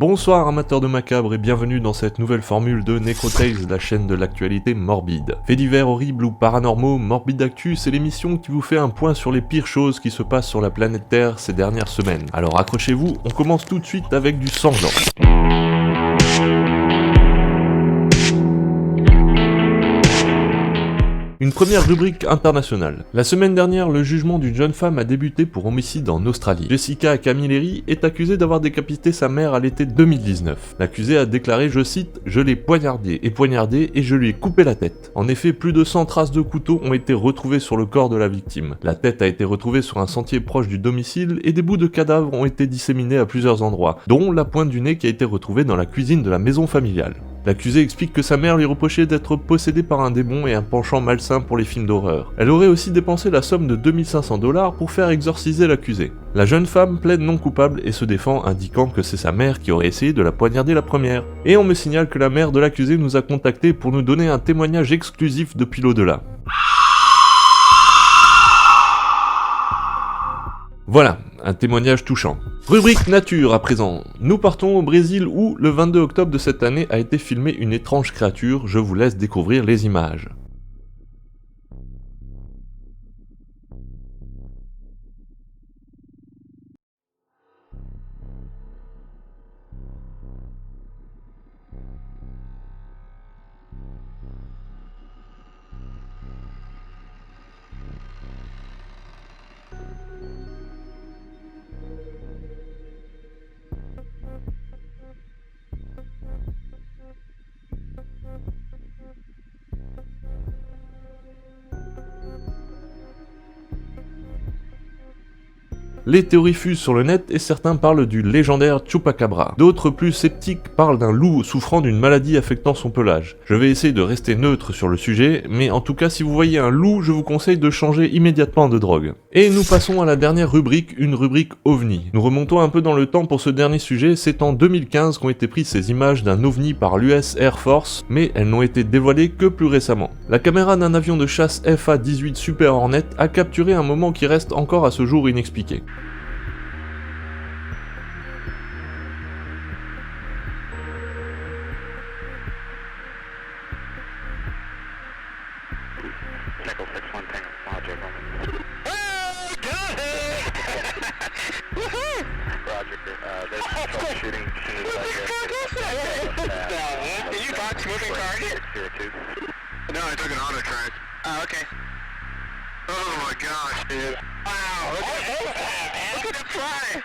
Bonsoir amateurs de macabre et bienvenue dans cette nouvelle formule de Necrotales, la chaîne de l'actualité morbide. Faits divers horribles ou paranormaux, Morbide Actu, c'est l'émission qui vous fait un point sur les pires choses qui se passent sur la planète Terre ces dernières semaines. Alors accrochez-vous, on commence tout de suite avec du sanglant. Une première rubrique internationale. La semaine dernière, le jugement d'une jeune femme a débuté pour homicide en Australie. Jessica Camilleri est accusée d'avoir décapité sa mère à l'été 2019. L'accusée a déclaré, je cite, « Je l'ai poignardée et je lui ai coupé la tête ». En effet, plus de 100 traces de couteau ont été retrouvées sur le corps de la victime. La tête a été retrouvée sur un sentier proche du domicile et des bouts de cadavres ont été disséminés à plusieurs endroits, dont la pointe du nez qui a été retrouvée dans la cuisine de la maison familiale. L'accusée explique que sa mère lui reprochait d'être possédée par un démon et un penchant malsain pour les films d'horreur. Elle aurait aussi dépensé la somme de 2500 $ pour faire exorciser l'accusée. La jeune femme plaide non coupable et se défend, indiquant que c'est sa mère qui aurait essayé de la poignarder la première. Et on me signale que la mère de l'accusée nous a contactés pour nous donner un témoignage exclusif depuis l'au-delà. Voilà, un témoignage touchant. Rubrique nature à présent. Nous partons au Brésil où, le 22 octobre de cette année, a été filmée une étrange créature, je vous laisse découvrir les images. Les théories fusent sur le net et certains parlent du légendaire Chupacabra. D'autres plus sceptiques parlent d'un loup souffrant d'une maladie affectant son pelage. Je vais essayer de rester neutre sur le sujet, mais en tout cas si vous voyez un loup, je vous conseille de changer immédiatement de drogue. Et nous passons à la dernière rubrique, une rubrique OVNI. Nous remontons un peu dans le temps pour ce dernier sujet, c'est en 2015 qu'ont été prises ces images d'un OVNI par l'US Air Force, mais elles n'ont été dévoilées que plus récemment. La caméra d'un avion de chasse FA-18 Super Hornet a capturé un moment qui reste encore à ce jour inexpliqué. No, I took an auto track. Oh, okay. Oh my gosh, dude. Wow, look at it fly!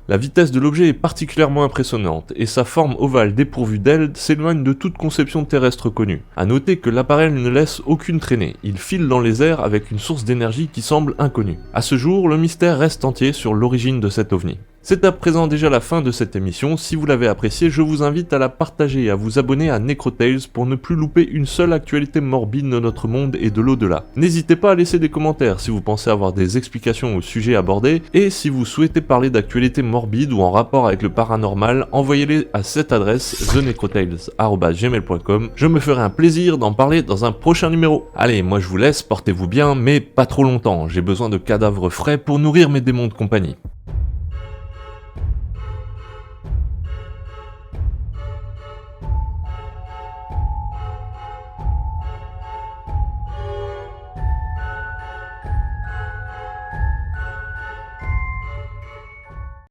La vitesse de l'objet est particulièrement impressionnante, et sa forme ovale dépourvue d'ailes s'éloigne de toute conception terrestre connue. A noter que l'appareil ne laisse aucune traînée, il file dans les airs avec une source d'énergie qui semble inconnue. À ce jour, le mystère reste entier sur l'origine de cet ovni. C'est à présent déjà la fin de cette émission, si vous l'avez appréciée, je vous invite à la partager et à vous abonner à Necrotales pour ne plus louper une seule actualité morbide de notre monde et de l'au-delà. N'hésitez pas à laisser des commentaires si vous pensez avoir des explications au sujet abordé, et si vous souhaitez parler d'actualités morbides ou en rapport avec le paranormal, envoyez-les à cette adresse thenecrotales@gmail.com. Je me ferai un plaisir d'en parler dans un prochain numéro. Allez, moi je vous laisse, portez-vous bien, mais pas trop longtemps, j'ai besoin de cadavres frais pour nourrir mes démons de compagnie.